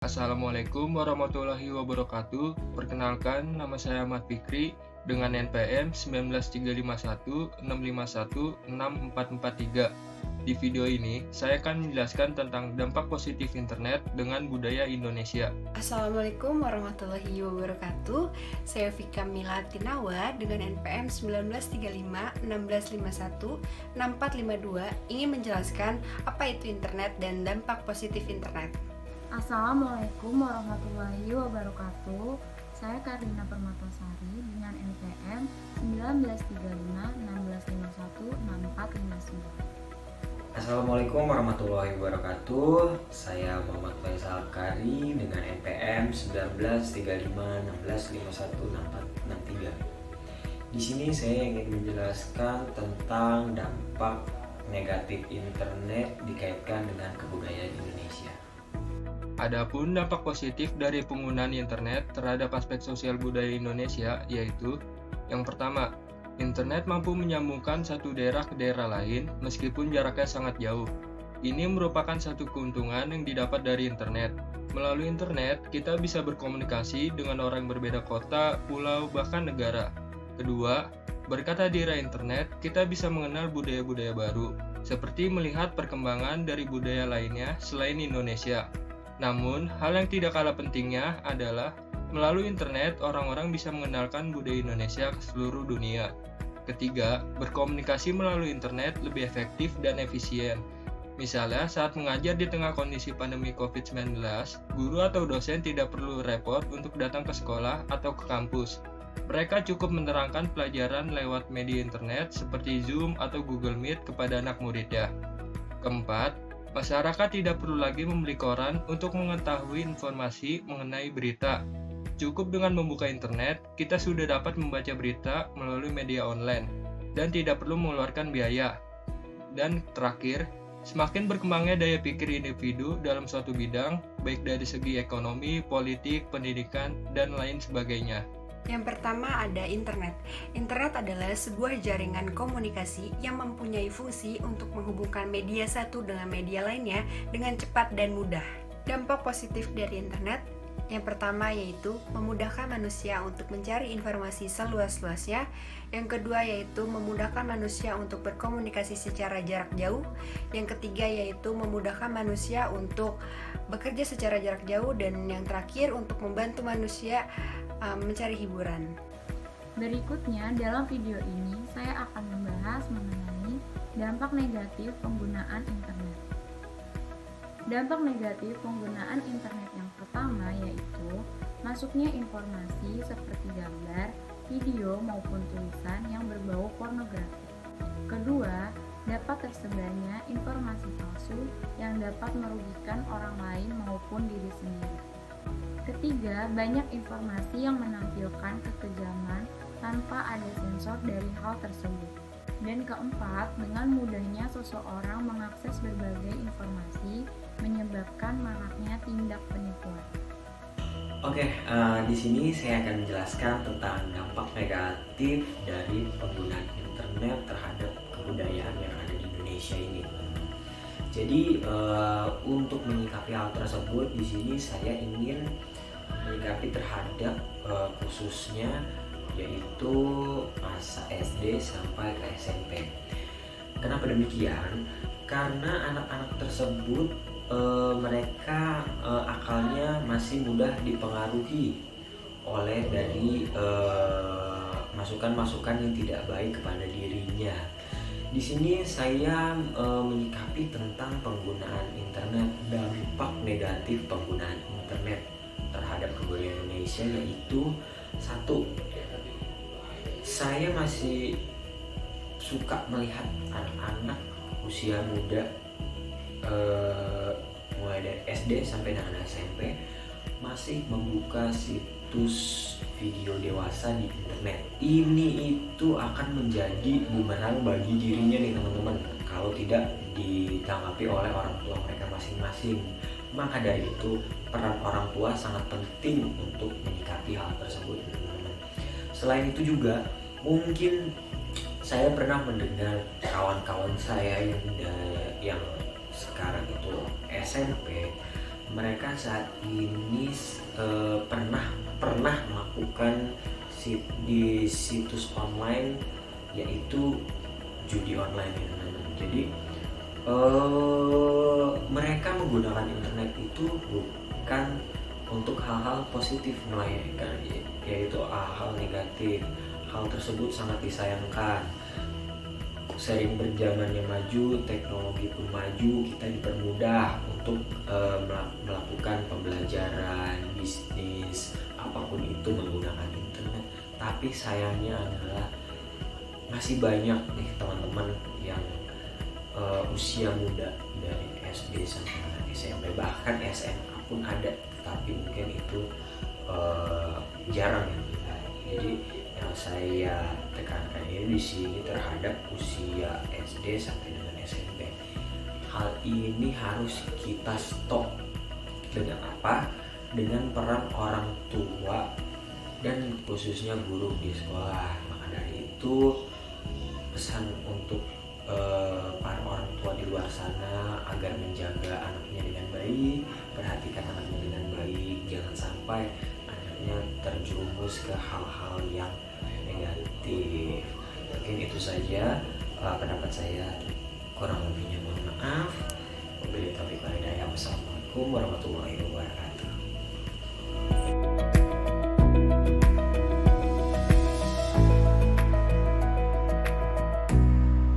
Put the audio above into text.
Assalamualaikum warahmatullahi wabarakatuh. Perkenalkan, nama saya Ahmad Fikri dengan NPM 1935165164443. Di video ini, saya akan menjelaskan tentang dampak positif internet dengan budaya Indonesia. Assalamualaikum warahmatullahi wabarakatuh. Saya Vika Mila Tinawa dengan NPM 193516516452 ingin menjelaskan apa itu internet dan dampak positif internet. Assalamualaikum warahmatullahi wabarakatuh. Saya Karina Permatasari dengan NPM 193516516459. Assalamualaikum warahmatullahi wabarakatuh. Saya Muhammad Faisal Kari dengan NPM 193516516463. Di sini saya ingin menjelaskan tentang dampak negatif internet dikaitkan dengan kebudayaan Indonesia. Adapun dampak positif dari penggunaan internet terhadap aspek sosial budaya Indonesia yaitu yang pertama, internet mampu menyambungkan satu daerah ke daerah lain meskipun jaraknya sangat jauh. Ini merupakan satu keuntungan yang didapat dari internet. Melalui internet, kita bisa berkomunikasi dengan orang berbeda kota, pulau, bahkan negara. Kedua, berkat hadirnya internet, kita bisa mengenal budaya-budaya baru, seperti melihat perkembangan dari budaya lainnya selain Indonesia. Namun, hal yang tidak kalah pentingnya adalah melalui internet, orang-orang bisa mengenalkan budaya Indonesia ke seluruh dunia. Ketiga, berkomunikasi melalui internet lebih efektif dan efisien. Misalnya, saat mengajar di tengah kondisi pandemi COVID-19, guru atau dosen tidak perlu repot untuk datang ke sekolah atau ke kampus. Mereka cukup menerangkan pelajaran lewat media internet seperti Zoom atau Google Meet kepada anak muridnya. Keempat, masyarakat tidak perlu lagi membeli koran untuk mengetahui informasi mengenai berita. Cukup dengan membuka internet, kita sudah dapat membaca berita melalui media online dan tidak perlu mengeluarkan biaya. Dan terakhir, semakin berkembangnya daya pikir individu dalam suatu bidang, baik dari segi ekonomi, politik, pendidikan, dan lain sebagainya. Yang pertama ada internet. Internet adalah sebuah jaringan komunikasi yang mempunyai fungsi untuk menghubungkan media satu dengan media lainnya dengan cepat dan mudah. Dampak positif dari internet yang pertama yaitu memudahkan manusia untuk mencari informasi seluas-luasnya. Yang kedua yaitu memudahkan manusia untuk berkomunikasi secara jarak jauh. Yang ketiga yaitu memudahkan manusia untuk bekerja secara jarak jauh. Dan yang terakhir untuk membantu manusia mencari hiburan. Berikutnya, dalam video ini saya akan membahas mengenai dampak negatif penggunaan internet. Dampak negatif penggunaan internet yang pertama yaitu masuknya informasi seperti gambar, video maupun tulisan yang berbau pornografi. Kedua, dapat tersebarnya informasi palsu yang dapat merugikan orang lain maupun diri sendiri. Ketiga, banyak informasi yang menampilkan kekejaman tanpa ada sensor dari hal tersebut. Dan keempat, dengan mudahnya seseorang mengakses berbagai informasi menyebabkan maraknya tindak penipuan. Oke, di sini saya akan menjelaskan tentang dampak negatif dari penggunaan internet terhadap kebudayaan yang ada di Indonesia ini. Jadi untuk menyikapi hal tersebut, di sini saya ingin menyikapi terhadap khususnya yaitu masa SD sampai ke SMP. Kenapa demikian? Karena anak-anak tersebut mereka akalnya masih mudah dipengaruhi oleh dari masukan-masukan yang tidak baik kepada dirinya. Di sini saya menyikapi tentang penggunaan internet, dampak negatif penggunaan internet terhadap kebudayaan Indonesia yaitu satu, saya masih suka melihat anak-anak usia muda mulai dari SD sampai dengan SMP masih membuka situs video dewasa di internet. Ini itu akan menjadi bumerang bagi dirinya nih teman-teman kalau tidak ditanggapi oleh orang tua mereka masing-masing. Maka dari itu peran orang tua sangat penting untuk menyikapi hal tersebut teman-teman. Selain itu juga mungkin saya pernah mendengar kawan-kawan saya yang sekarang itu SMP mereka saat ini pernah melakukan di situs online, yaitu judi online ya teman-teman. Jadi mereka menggunakan internet itu bukan untuk hal-hal positif, melainkan yaitu hal-hal negatif. Hal tersebut sangat disayangkan. Seiring berjalannya maju, teknologi pun maju, kita dipermudah untuk melakukan pembelajaran, bisnis, apapun itu menggunakan internet. Tapi sayangnya adalah masih banyak nih teman-teman yang usia muda dari SD sampai SMP, bahkan SMA pun ada, tapi mungkin itu jarang ya. Jadi yang saya tekankan ini di sini terhadap usia SD sampai dengan SMP. Hal ini harus kita stop. Dengan apa? Dengan peran orang tua dan khususnya guru di sekolah. Maka dari itu pesan untuk para orang tua di luar sana agar menjaga anaknya dengan baik, perhatikan anaknya dengan baik, jangan sampai anaknya terjerumus ke hal-hal yang negatif. Mungkin itu saja pendapat saya, kurang lebihnya mohon maaf. Wabillahi taufiq wal hidayah. Wassalamualaikum warahmatullahi wabarakatuh.